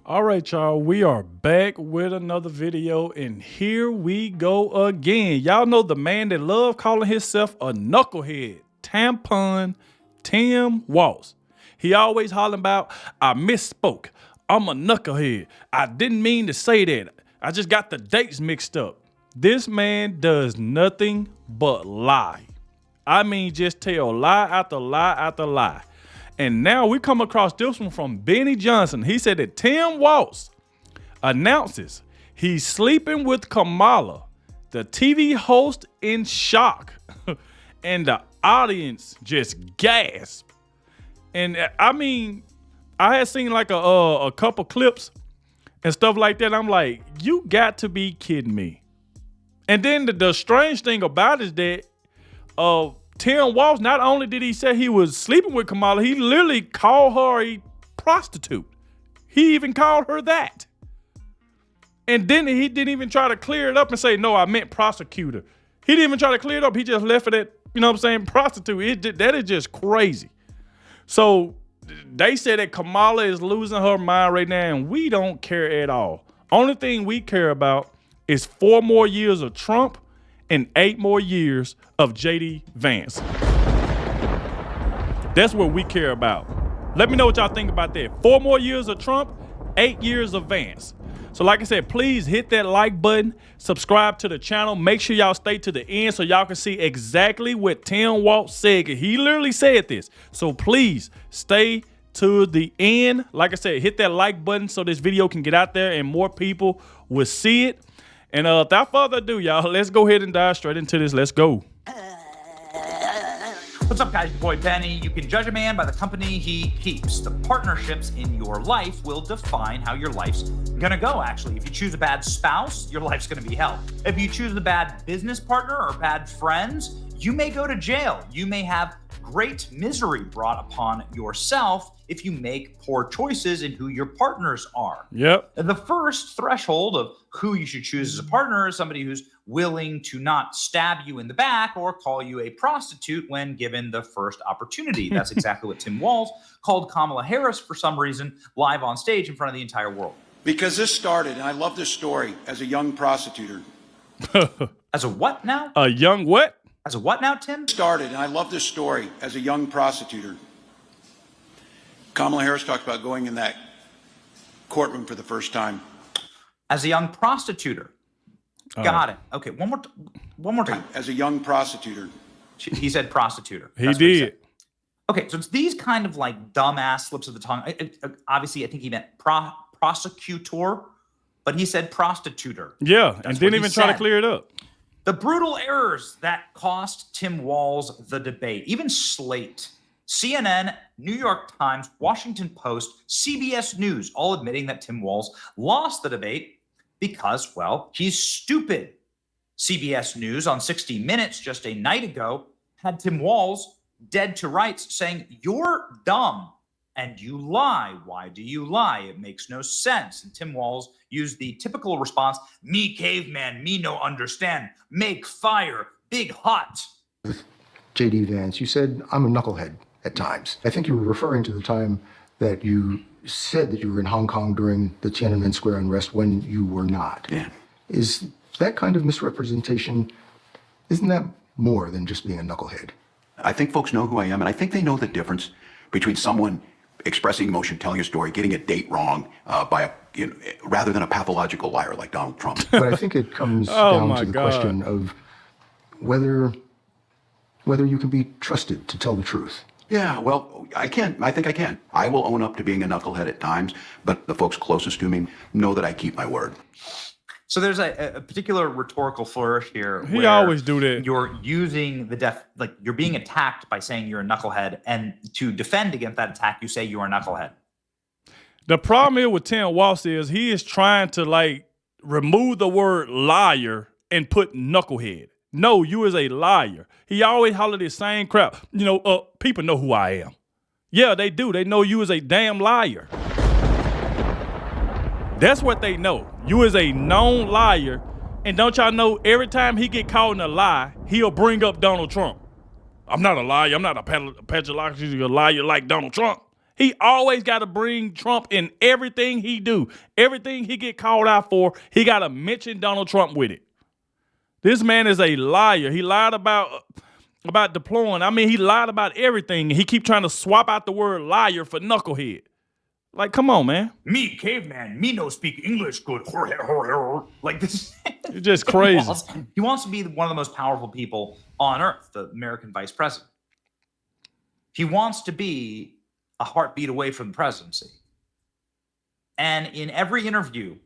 All right, y'all, we are back with another video, and here we go again. Y'all know the man that love calling himself a knucklehead, Tampon Tim Waltz. He always hollering about, I misspoke. I'm a knucklehead. I didn't mean to say that. I just got the dates mixed up. This man does nothing but lie. I mean, just tell lie after lie after lie. And now we come across this one from Benny Johnson. He said that Tim Waltz announces he's sleeping with Kamala, the TV host, in shock. And the audience just gasped. And I mean, I had seen like a couple clips and stuff like that. I'm like, you got to be kidding me. And then the strange thing about it is that Tim Waltz, not only did he say he was sleeping with Kamala, he literally called her a prostitute. He even called her that. And then he didn't even try to clear it up and say, no, I meant prosecutor. He didn't even try to clear it up. He just left it at, you know what I'm saying, prostitute. That is just crazy. So they say that Kamala is losing her mind right now, and we don't care at all. Only thing we care about is 4 more years of Trump and 8 more years of JD Vance. That's what we care about. Let me know what y'all think about that. 4 more years of Trump, 8 years of Vance. So like I said, please hit that like button, subscribe to the channel. Make sure y'all stay to the end so y'all can see exactly what Tim Waltz said. He literally said this. So please stay to the end. Like I said, hit that like button so this video can get out there and more people will see it. And without further ado, y'all, let's go ahead and dive straight into this. Let's go. What's up, guys? Your boy Benny. You can judge a man by the company he keeps. The partnerships in your life will define how your life's gonna go, actually. If you choose a bad spouse, your life's gonna be hell. If you choose a bad business partner or bad friends, you may go to jail. You may have great misery brought upon yourself if you make poor choices in who your partners are. Yep. The first threshold of who you should choose as a partner is somebody who's willing to not stab you in the back or call you a prostitute when given the first opportunity. That's exactly what Tim Waltz called Kamala Harris for some reason live on stage in front of the entire world. Because this started, and I love this story, as a young prostitute. As a what now? A young what? As a what now, Tim? Started, and I love this story, as a young prostitute. Kamala Harris talked about going in that courtroom for the first time. As a young prostitute. Got it. Okay, one more time. As a young prostitute. He said prostitute. He did. Okay, so it's these kind of like dumbass slips of the tongue. Obviously, I think he meant prosecutor, but he said prostituter. Yeah, That's and didn't even try to clear it up. The brutal errors that cost Tim Waltz the debate, even Slate, CNN, New York Times, Washington Post, CBS News, all admitting that Tim Waltz lost the debate because, well, he's stupid. CBS News on 60 Minutes just a night ago had Tim Waltz dead to rights saying, "You're dumb and you lie. Why do you lie? It makes no sense." And Tim Waltz used the typical response, "Me caveman, me no understand. Make fire, big hot." JD Vance, you said, I'm a knucklehead at times. I think you were referring to the time that you said that you were in Hong Kong during the Tiananmen Square unrest when you were not. Yeah. Is that kind of misrepresentation, isn't that more than just being a knucklehead? I think folks know who I am, and I think they know the difference between someone expressing emotion, telling a story, getting a date wrong rather than a pathological liar like Donald Trump. But I think it comes down to the question of whether you can be trusted to tell the truth. Yeah, well, I can. I think I can. I will own up to being a knucklehead at times, but the folks closest to me know that I keep my word. So there's a particular rhetorical flourish here. He always do that. You're using you're being attacked by saying you're a knucklehead, and to defend against that attack, you say you are a knucklehead. The problem here with Tim Waltz is he is trying to remove the word liar and put knucklehead. No, you is a liar. He always holler the same crap. People know who I am. Yeah, they do. They know you is a damn liar. That's what they know. You is a known liar. And don't y'all know every time he get caught in a lie, he'll bring up Donald Trump. I'm not a liar. I'm not a pathological liar like Donald Trump. He always got to bring Trump in everything he do. Everything he get called out for, he got to mention Donald Trump with it. This man is a liar. He lied about deploying. I mean, he lied about everything. He keep trying to swap out the word liar for knucklehead. Like, come on, man. Me, caveman, me no speak English good. Like this. It's just crazy. He wants to be one of the most powerful people on earth, the American vice president. He wants to be a heartbeat away from the presidency. And in every interview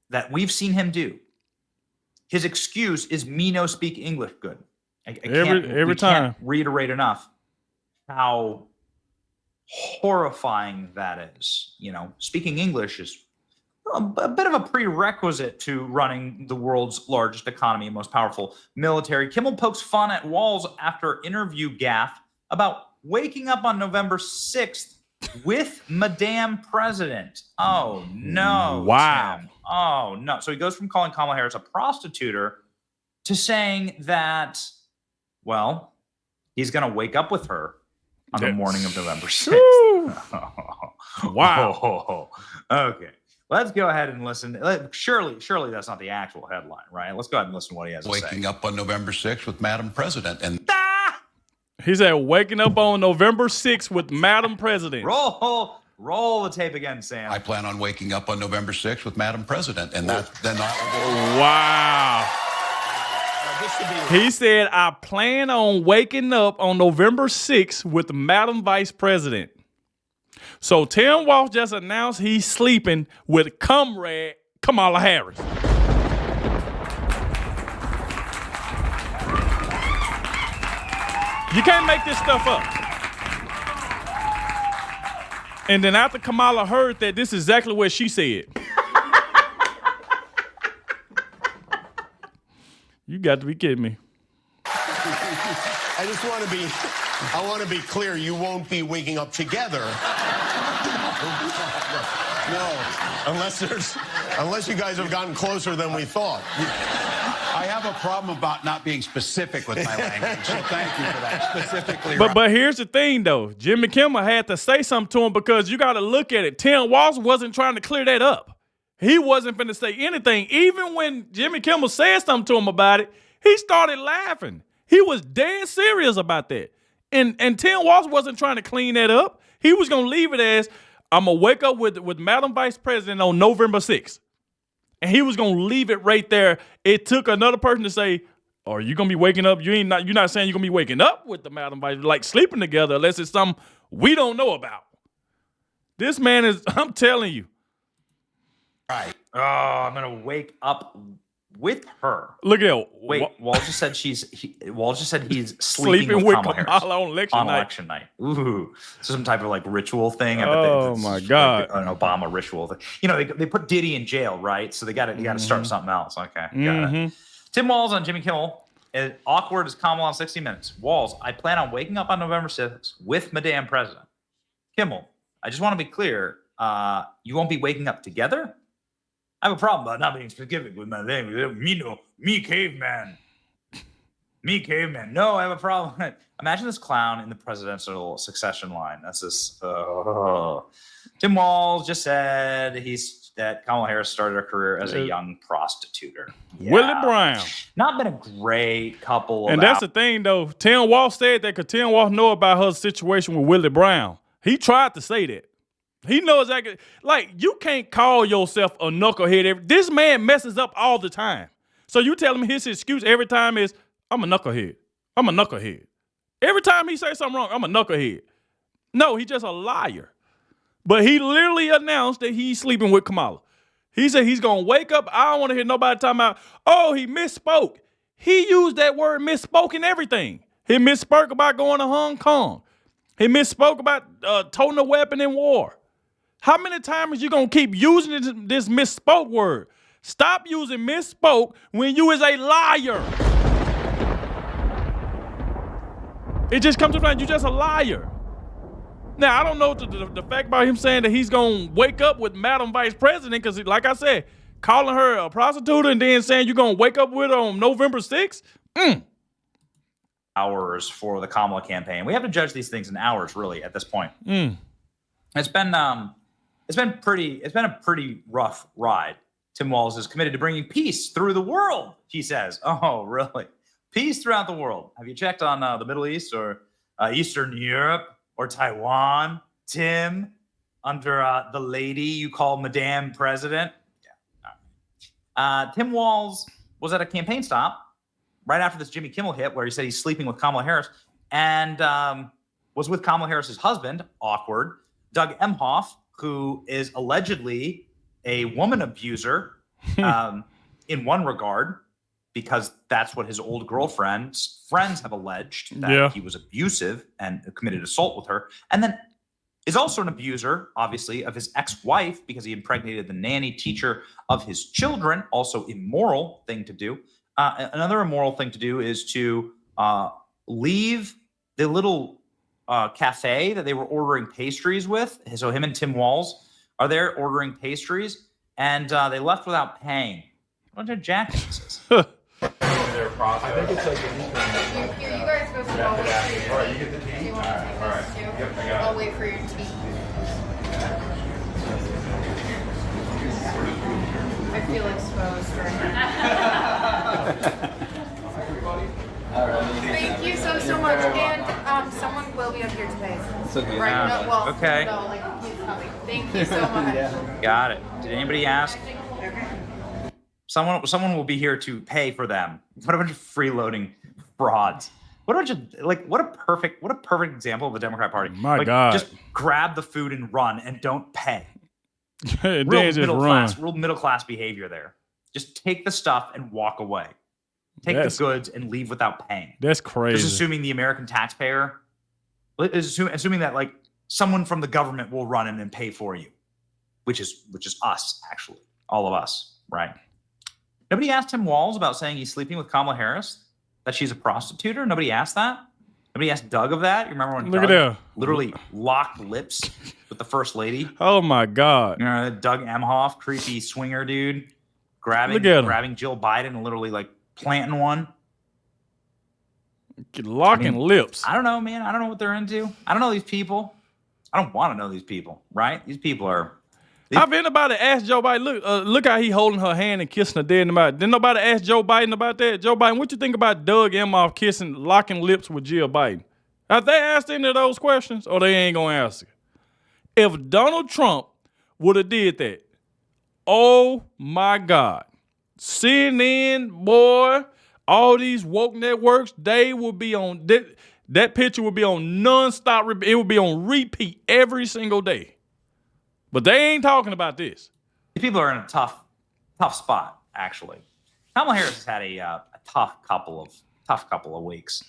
that we've seen him do, his excuse is me no speak English good. Every time. Can't reiterate enough how horrifying that is. You know, speaking English is a bit of a prerequisite to running the world's largest economy and most powerful military. Kimmel pokes fun at Waltz after interview gaffe about waking up on November 6th with Madame President. Oh, no. Wow. Tim. Oh, no. So he goes from calling Kamala Harris a prostituter to saying that, well, he's going to wake up with her on the morning of November 6th. Wow. Okay. Let's go ahead and listen. Surely that's not the actual headline, right? Let's go ahead and listen to what he has to say. Waking up on November 6th with Madam President. And He said, waking up on November 6th with Madam President. Roll the tape again, Sam. I plan on waking up on November 6th with Madam President. And Wow. He said, I plan on waking up on November 6th with Madam Vice President. So Tim Waltz just announced he's sleeping with comrade Kamala Harris. You can't make this stuff up. And then after Kamala heard that, this is exactly what she said. You got to be kidding me. I want to be clear. You won't be waking up together. No, unless you guys have gotten closer than we thought. I have a problem about not being specific with my language, so thank you for that. Specifically. But here's the thing, though. Jimmy Kimmel had to say something to him because you got to look at it. Tim Waltz wasn't trying to clear that up. He wasn't finna say anything. Even when Jimmy Kimmel said something to him about it, he started laughing. He was dead serious about that. And Tim Waltz wasn't trying to clean that up. He was going to leave it as, I'm going to wake up with Madam Vice President on November 6th. And he was going to leave it right there. It took another person to say, are you going to be waking up? You're not saying you're going to be waking up with the Madam Vice, like sleeping together, unless it's something we don't know about. This man is, I'm telling you. Right. Oh, I'm going to wake up with her. Look at Wait, Waltz just said he's sleeping with Kamala on election night. Ooh, so some type of like ritual thing. Oh my God, like an Obama ritual thing. You know, they put Diddy in jail, right? So you got to start something else. Okay, got it. Tim Walz on Jimmy Kimmel. As awkward as Kamala on 60 Minutes. Walz, I plan on waking up on November 6th with Madame President. Kimmel, I just want to be clear. You won't be waking up together? I have a problem about not being specific with my language. Me caveman. Me caveman. No, I have a problem. Imagine this clown in the presidential succession line. That's this. Tim Walz just said that Kamala Harris started her career as a young prostituter. Yeah. Willie Brown. Not been a great couple. And that's the thing, though. Tim Walz said that because Tim Walz know about her situation with Willie Brown. He tried to say that. He knows exactly. Like, you can't call yourself a knucklehead. This man messes up all the time. So you tell him his excuse every time is, I'm a knucklehead. I'm a knucklehead. Every time he says something wrong, I'm a knucklehead. No, he's just a liar. But he literally announced that he's sleeping with Kamala. He said he's going to wake up. I don't want to hear nobody talking about, oh, he misspoke. He used that word misspoke in everything. He misspoke about going to Hong Kong. He misspoke about toting a weapon in war. How many times you going to keep using this misspoke word? Stop using misspoke when you is a liar. It just comes to mind, you just a liar. Now, I don't know the fact about him saying that he's going to wake up with Madam Vice President because, like I said, calling her a prostitute and then saying you're going to wake up with her on November 6th? Hours for the Kamala campaign. We have to judge these things in hours, really, at this point. It's been a pretty rough ride. Tim Walz is committed to bringing peace through the world, he says. Oh, really? Peace throughout the world. Have you checked on the Middle East or Eastern Europe or Taiwan, Tim, under the lady you call Madame President? Yeah. Tim Walz was at a campaign stop right after this Jimmy Kimmel hit where he said he's sleeping with Kamala Harris and was with Kamala Harris's husband, awkward, Doug Emhoff, who is allegedly a woman abuser in one regard, because that's what his old girlfriend's friends have alleged, that he was abusive and committed assault with her. And then is also an abuser, obviously, of his ex-wife because he impregnated the nanny teacher of his children. Also immoral thing to do. Another immoral thing to do is to leave the little cafe that they were ordering pastries with. So him and Tim Walz are there ordering pastries, and they left without paying. What a jackasses. I think it's like You guys go through. I'll wait for your tea. All right, you get the tea? Do you want All right. to Yep, I got it. I'll wait for your tea. I feel exposed right now. Thank you so much. And someone will be up here today. Right? No, well, Okay. no, like he's coming. Thank you so much. Got it. Did anybody ask? Someone will be here to pay for them. What a bunch of freeloading frauds. What a perfect example of the Democrat Party. My God. Just grab the food and run and don't pay. And then just run. Real middle class behavior there. Just take the stuff and walk away. Take the goods and leave without paying. That's crazy. Just assuming the American taxpayer is assuming that like someone from the government will run in and pay for you, which is us, actually, all of us, right? Nobody asked Tim Walz about saying he's sleeping with Kamala Harris, that she's a prostitute. Nobody asked that. Nobody asked Doug of that. You remember when Doug literally locked lips with the first lady? Oh my God! You know, Doug Emhoff, creepy swinger dude, grabbing Jill Biden and literally like planting one. Locking lips. I don't know, man. I don't know what they're into. I don't know these people. I don't want to know these people, right? These people are. Have anybody asked Joe Biden? Look how he holding her hand and kissing her dead in the mouth. Didn't nobody ask Joe Biden about that? Joe Biden, what you think about Doug Emhoff locking lips with Jill Biden? Have they asked any of those questions, or they ain't gonna ask it? If Donald Trump would have did that, oh my God, CNN, boy, all these woke networks, they would be on that picture would be on nonstop. It would be on repeat every single day. But they ain't talking about this. These people are in a tough spot, actually. Kamala Harris has had a tough couple of weeks.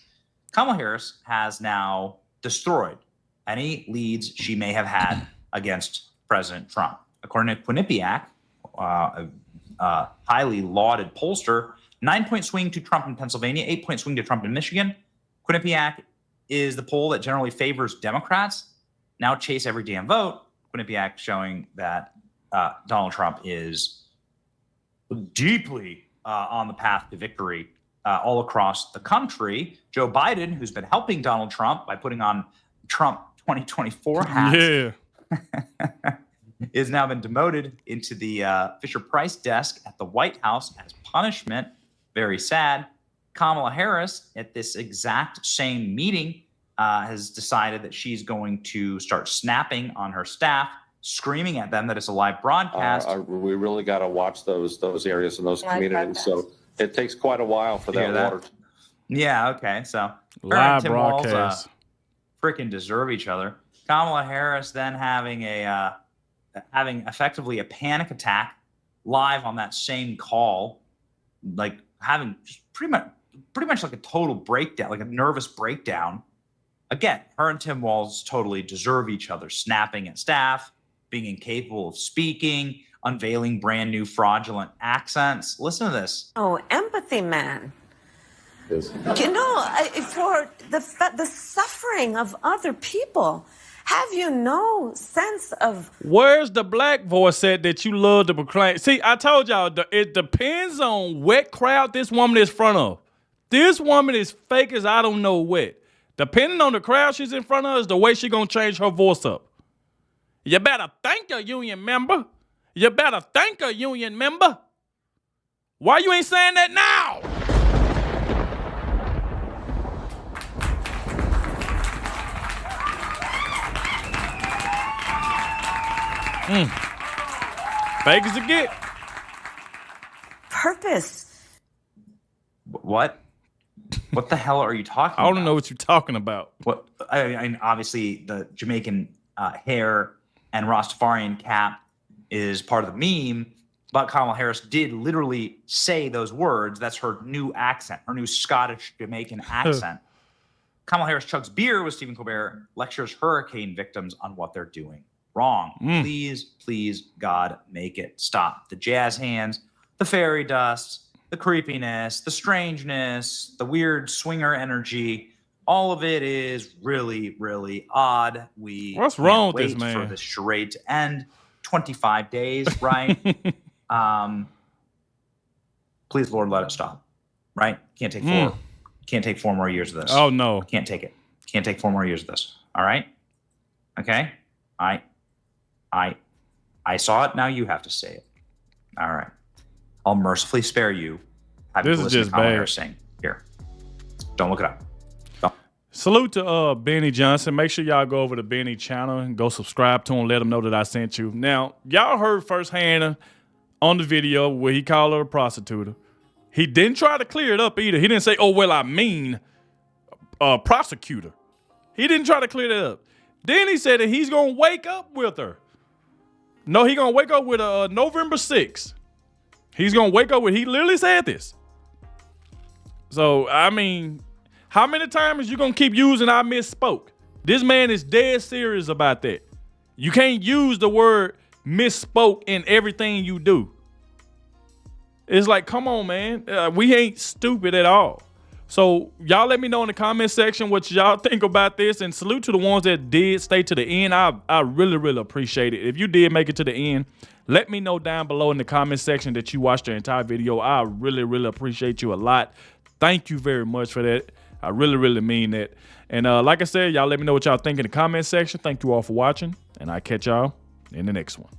Kamala Harris has now destroyed any leads she may have had against President Trump. According to Quinnipiac, a highly lauded pollster, 9-point swing to Trump in Pennsylvania, 8-point swing to Trump in Michigan. Quinnipiac is the poll that generally favors Democrats. Now chase every damn vote. Quinnipiac showing that Donald Trump is deeply on the path to victory all across the country. Joe Biden, who's been helping Donald Trump by putting on Trump 2024 hats, has now been demoted into the Fisher-Price desk at the White House as punishment. Very sad. Kamala Harris, at this exact same meeting, has decided that she's going to start snapping on her staff, screaming at them that it's a live broadcast. We really got to watch those areas and those communities. So it takes quite a while for that water. Yeah, okay. So live Tim broadcast. Freaking deserve each other. Kamala Harris then having effectively a panic attack live on that same call, like having just pretty much like a total breakdown, like a nervous breakdown. Again, her and Tim Walz totally deserve each other, snapping at staff, being incapable of speaking, unveiling brand new fraudulent accents. Listen to this. Oh, empathy, man. Yes. You know, for the suffering of other people, have you no sense of... Where's the black voice at that you love to proclaim? See, I told y'all, it depends on what crowd this woman is in front of. This woman is fake as I don't know what. Depending on the crowd she's in front of is the way she's going to change her voice up. You better thank a union member. You better thank a union member. Why you ain't saying that now? Fake as it get. Purpose. What? What the hell are you talking about? I don't know what you're talking about. What? I mean, obviously, the Jamaican hair and Rastafarian cap is part of the meme, but Kamala Harris did literally say those words. That's her new accent, her new Scottish Jamaican accent. Kamala Harris chugs beer with Stephen Colbert, lectures hurricane victims on what they're doing wrong. Please, please, God, make it stop. The jazz hands, the fairy dust, the creepiness, the strangeness, the weird swinger energy. All of it is really, really odd. What's wrong with this man? For this charade to end. 25 days, right? Please, Lord, let it stop. Right? Can't take 4 more years of this. Oh no. Can't take it. Can't take 4 more years of this. All right? Okay? I saw it, now you have to say it. All right. I'll mercifully spare you. This is just bad. Saying, here. Don't look it up. Don't. Salute to Benny Johnson. Make sure y'all go over to Benny channel and go subscribe to him. Let him know that I sent you. Now, y'all heard firsthand on the video where he called her a prostitute. He didn't try to clear it up either. He didn't say, oh, well, I mean prosecutor. He didn't try to clear that up. Then he said that he's going to wake up with her. No, he's going to wake up with November 6th. He's going to wake up with, he literally said this. So, I mean, how many times you going to keep using I misspoke? This man is dead serious about that. You can't use the word misspoke in everything you do. It's like, come on, man. We ain't stupid at all. So y'all let me know in the comment section what y'all think about this, and salute to the ones that did stay to the end. I really, really appreciate it. If you did make it to the end, let me know down below in the comment section that you watched the entire video. I really, really appreciate you a lot. Thank you very much for that. I really, really mean that. And like I said, y'all let me know what y'all think in the comment section. Thank you all for watching, and I'll catch y'all in the next one.